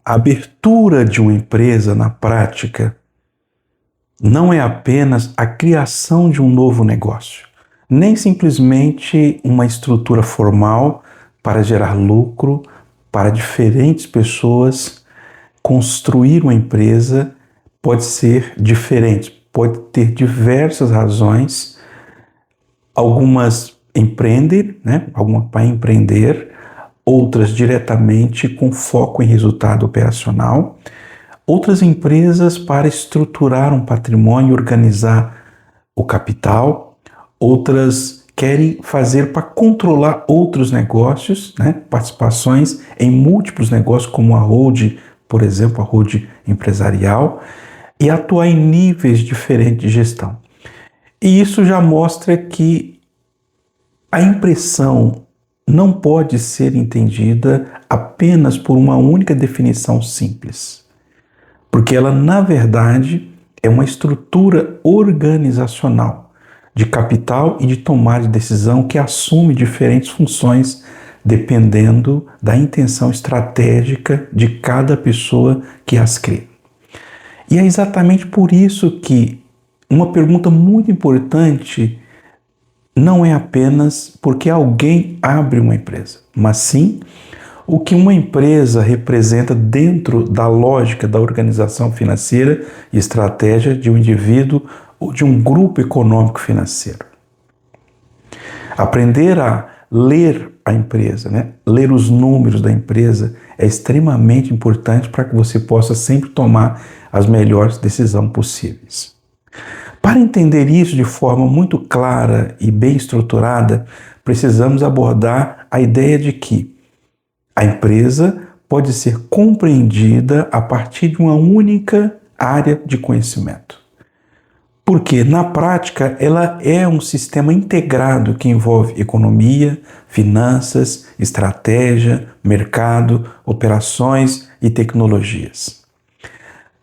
A abertura de uma empresa na prática não é apenas a criação de um novo negócio, nem simplesmente uma estrutura formal para gerar lucro para diferentes pessoas. Construir uma empresa pode ser diferente, pode ter diversas razões. Algumas empreendem, algumas para empreender, outras diretamente com foco em resultado operacional, outras empresas para estruturar um patrimônio e organizar o capital, outras querem fazer para controlar outros negócios, participações em múltiplos negócios, como a holding, por exemplo, a holding empresarial, e atuar em níveis diferentes de gestão. E isso já mostra que a impressão não pode ser entendida apenas por uma única definição simples, porque ela, na verdade, é uma estrutura organizacional de capital e de tomada de decisão que assume diferentes funções dependendo da intenção estratégica de cada pessoa que as cria. E é exatamente por isso que uma pergunta muito importante não é apenas porque alguém abre uma empresa, mas sim o que uma empresa representa dentro da lógica da organização financeira e estratégia de um indivíduo ou de um grupo econômico financeiro. Aprender a ler a empresa, ler os números da empresa é extremamente importante para que você possa sempre tomar as melhores decisões possíveis. Para entender isso de forma muito clara e bem estruturada, precisamos abordar a ideia de que a empresa pode ser compreendida a partir de uma única área de conhecimento. Porque, na prática, ela é um sistema integrado que envolve economia, finanças, estratégia, mercado, operações e tecnologias.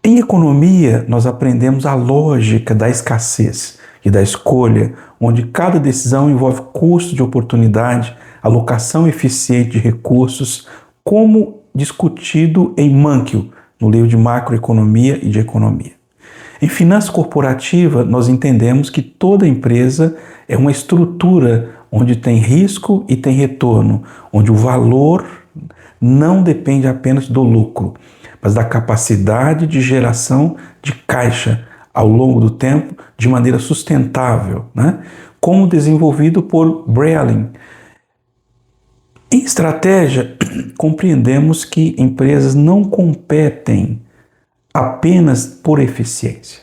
Em economia, nós aprendemos a lógica da escassez e da escolha, onde cada decisão envolve custo de oportunidade, alocação eficiente de recursos, como discutido em Mankell, no livro de macroeconomia e de economia. Em finança corporativa, nós entendemos que toda empresa é uma estrutura onde tem risco e tem retorno, onde o valor não depende apenas do lucro, mas da capacidade de geração de caixa ao longo do tempo de maneira sustentável, como desenvolvido por Brealin. Em estratégia, compreendemos que empresas não competem apenas por eficiência,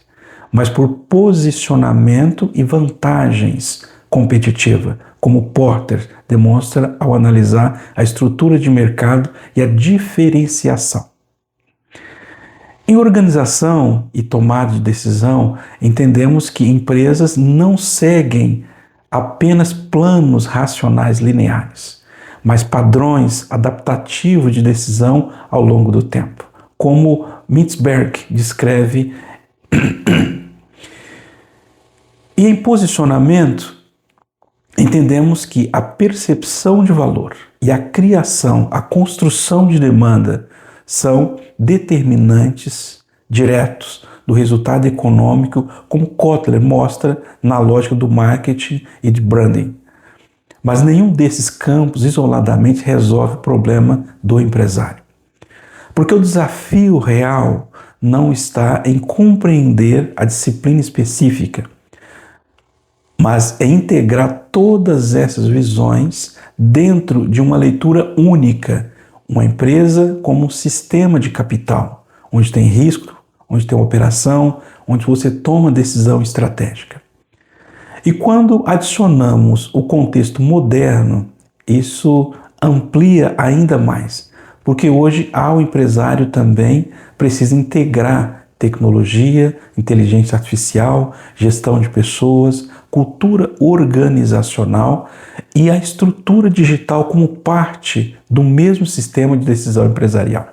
mas por posicionamento e vantagens competitivas, como Porter demonstra ao analisar a estrutura de mercado e a diferenciação. Em organização e tomada de decisão, entendemos que empresas não seguem apenas planos racionais lineares, mas padrões adaptativos de decisão ao longo do tempo, como Mintzberg descreve. E em posicionamento, entendemos que a percepção de valor e a criação, a construção de demanda são determinantes diretos do resultado econômico, como Kotler mostra na lógica do marketing e de branding. Mas nenhum desses campos isoladamente resolve o problema do empresário. Porque o desafio real não está em compreender a disciplina específica, mas é integrar todas essas visões dentro de uma leitura única, uma empresa como um sistema de capital, onde tem risco, onde tem operação, onde você toma decisão estratégica. E quando adicionamos o contexto moderno, isso amplia ainda mais, porque hoje o empresário também precisa integrar tecnologia, inteligência artificial, gestão de pessoas, cultura organizacional e a estrutura digital como parte do mesmo sistema de decisão empresarial.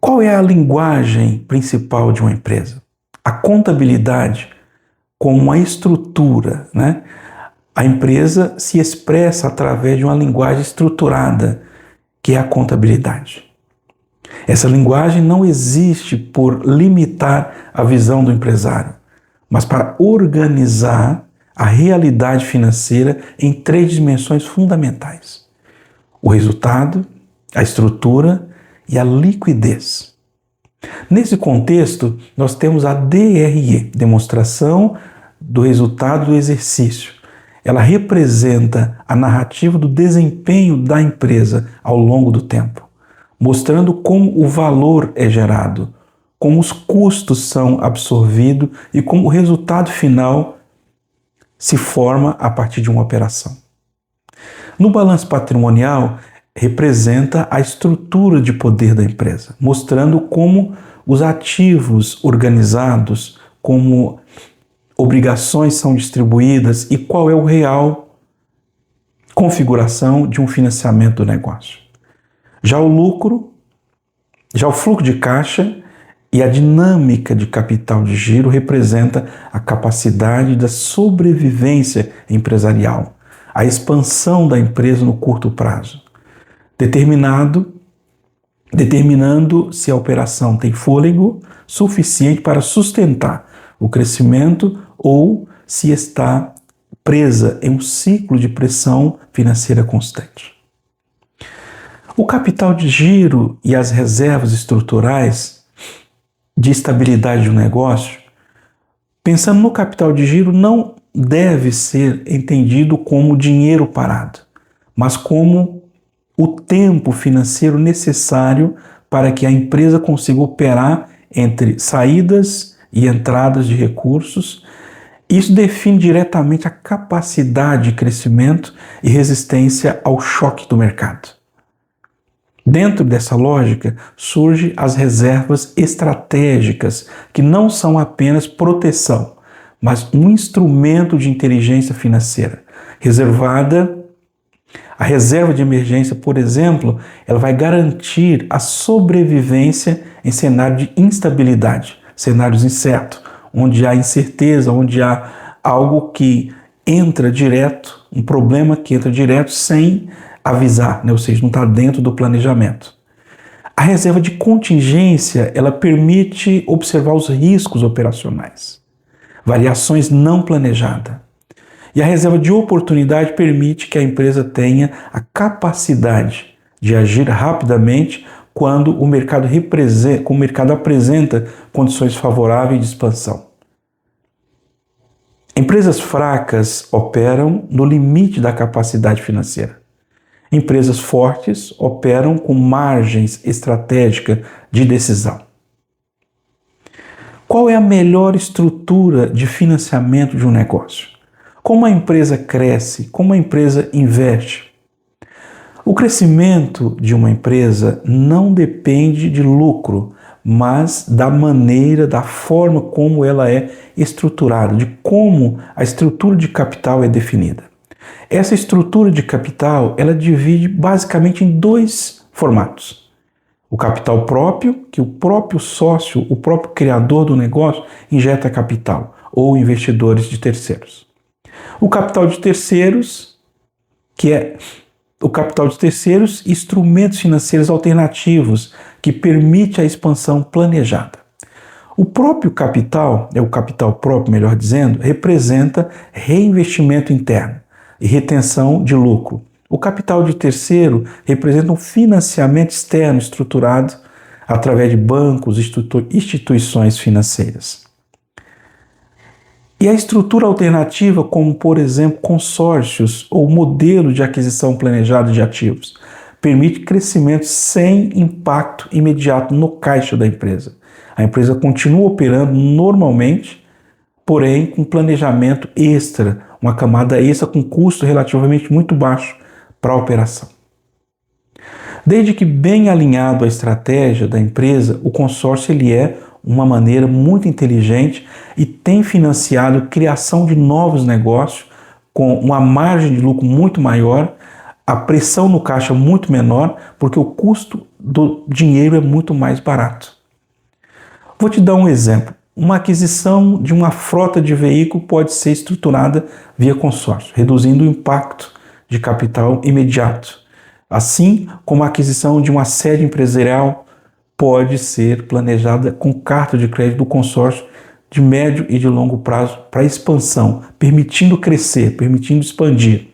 Qual é a linguagem principal de uma empresa? A contabilidade como uma estrutura, A empresa se expressa através de uma linguagem estruturada que é a contabilidade. Essa linguagem não existe por limitar a visão do empresário, mas para organizar a realidade financeira em 3 dimensões fundamentais: o resultado, a estrutura e a liquidez. Nesse contexto, nós temos a DRE, demonstração do resultado do exercício. Ela representa a narrativa do desempenho da empresa ao longo do tempo, mostrando como o valor é gerado, como os custos são absorvidos e como o resultado final se forma a partir de uma operação. No balanço patrimonial, representa a estrutura de poder da empresa, mostrando como os ativos organizados, como obrigações são distribuídas e qual é o real configuração de um financiamento do negócio. Já o fluxo de caixa e a dinâmica de capital de giro representa a capacidade da sobrevivência empresarial, a expansão da empresa no curto prazo, determinando se a operação tem fôlego suficiente para sustentar o crescimento ou se está presa em um ciclo de pressão financeira constante. O capital de giro e as reservas estruturais de estabilidade de um negócio, pensando no capital de giro, não deve ser entendido como dinheiro parado, mas como o tempo financeiro necessário para que a empresa consiga operar entre saídas e entradas de recursos. Isso define diretamente a capacidade de crescimento e resistência ao choque do mercado. Dentro dessa lógica, surgem as reservas estratégicas, que não são apenas proteção, mas um instrumento de inteligência financeira. A reserva de emergência, por exemplo, ela vai garantir a sobrevivência em cenário de instabilidade, cenários incertos, onde há incerteza, onde há algo que entra direto, um problema que entra direto sem avisar, ou seja, não está dentro do planejamento. A reserva de contingência, ela permite observar os riscos operacionais, variações não planejadas. E a reserva de oportunidade permite que a empresa tenha a capacidade de agir rapidamente quando o mercado apresenta condições favoráveis de expansão. Empresas fracas operam no limite da capacidade financeira. Empresas fortes operam com margens estratégicas de decisão. Qual é a melhor estrutura de financiamento de um negócio? Como a empresa cresce? Como a empresa investe? O crescimento de uma empresa não depende de lucro, mas da maneira, da forma como ela é estruturada, de como a estrutura de capital é definida. Essa estrutura de capital, ela divide basicamente em 2 formatos. O capital próprio, que o próprio sócio, o próprio criador do negócio, injeta capital, ou investidores de terceiros. O capital de terceiros, que é o capital de terceiros, instrumentos financeiros alternativos, que permite a expansão planejada. O próprio capital, o capital próprio, melhor dizendo, representa reinvestimento interno e retenção de lucro. O capital de terceiro representa um financiamento externo estruturado através de bancos, instituições financeiras. E a estrutura alternativa, como por exemplo consórcios ou modelo de aquisição planejada de ativos, permite crescimento sem impacto imediato no caixa da empresa. A empresa continua operando normalmente, porém com planejamento extra, uma camada extra com custo relativamente muito baixo para a operação. Desde que bem alinhado à estratégia da empresa, o consórcio é uma maneira muito inteligente e tem financiado a criação de novos negócios com uma margem de lucro muito maior, a pressão no caixa muito menor, porque o custo do dinheiro é muito mais barato. Vou te dar um exemplo. Uma aquisição de uma frota de veículo pode ser estruturada via consórcio, reduzindo o impacto de capital imediato. Assim como a aquisição de uma sede empresarial pode ser planejada com carta de crédito do consórcio de médio e de longo prazo para expansão, permitindo crescer, permitindo expandir,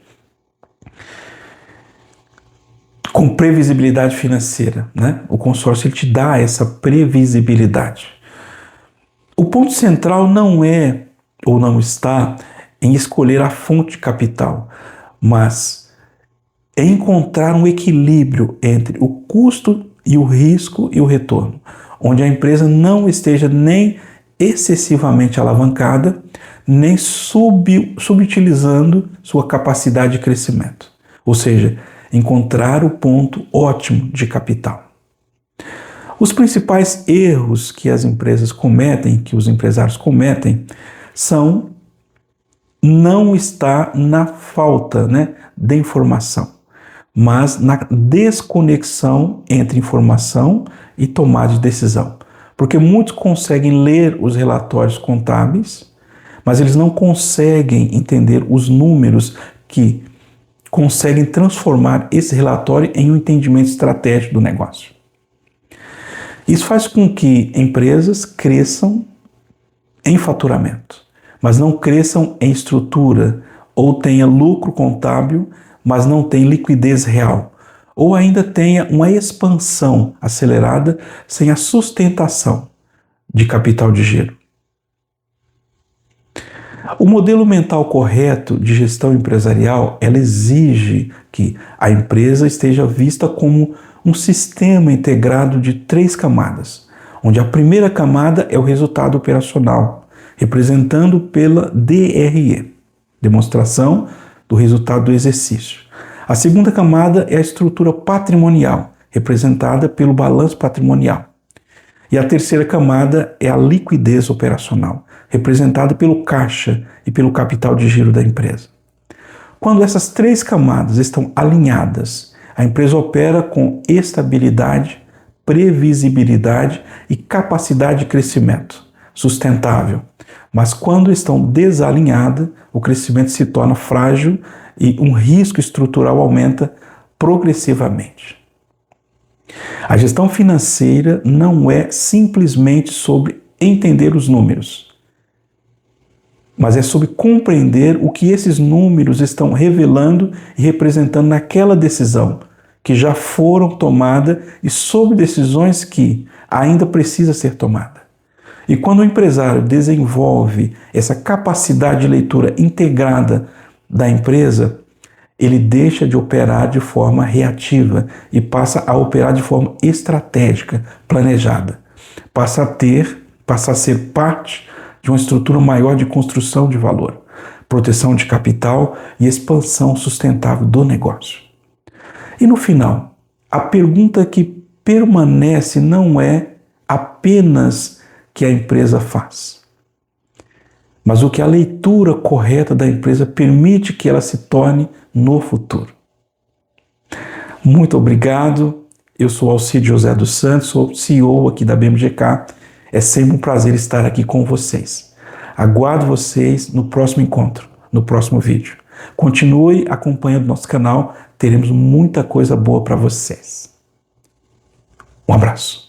com previsibilidade financeira, né? O consórcio ele te dá essa previsibilidade. O ponto central não é ou não está em escolher a fonte de capital, mas é encontrar um equilíbrio entre o custo e o risco e o retorno, onde a empresa não esteja nem excessivamente alavancada, nem subutilizando sua capacidade de crescimento. Ou seja, encontrar o ponto ótimo de capital. Os principais erros que as empresas cometem, que os empresários cometem, são não estar na falta, de informação, mas na desconexão entre informação e tomada de decisão. Porque muitos conseguem ler os relatórios contábeis, mas eles não conseguem entender os números que conseguem transformar esse relatório em um entendimento estratégico do negócio. Isso faz com que empresas cresçam em faturamento, mas não cresçam em estrutura, ou tenha lucro contábil, mas não tem liquidez real, ou ainda tenha uma expansão acelerada sem a sustentação de capital de giro. O modelo mental correto de gestão empresarial, ela exige que a empresa esteja vista como um sistema integrado de 3 camadas, onde a primeira camada é o resultado operacional, representando pela DRE, demonstração do resultado do exercício. A segunda camada é a estrutura patrimonial, representada pelo balanço patrimonial. E a terceira camada é a liquidez operacional, representada pelo caixa e pelo capital de giro da empresa. Quando essas 3 camadas estão alinhadas, a empresa opera com estabilidade, previsibilidade e capacidade de crescimento sustentável. Mas quando estão desalinhadas, o crescimento se torna frágil e um risco estrutural aumenta progressivamente. A gestão financeira não é simplesmente sobre entender os números, mas é sobre compreender o que esses números estão revelando e representando naquela decisão que já foram tomadas e sobre decisões que ainda precisa ser tomada. E quando o empresário desenvolve essa capacidade de leitura integrada da empresa, ele deixa de operar de forma reativa e passa a operar de forma estratégica, planejada. Passa a ser parte de uma estrutura maior de construção de valor, proteção de capital e expansão sustentável do negócio. E no final, a pergunta que permanece não é apenas que a empresa faz, mas o que a leitura correta da empresa permite que ela se torne no futuro. Muito obrigado. Eu sou Alcide José dos Santos, sou CEO aqui da BMGK. É sempre um prazer estar aqui com vocês. Aguardo vocês no próximo encontro, no próximo vídeo. Continue acompanhando nosso canal, teremos muita coisa boa para vocês. Um abraço.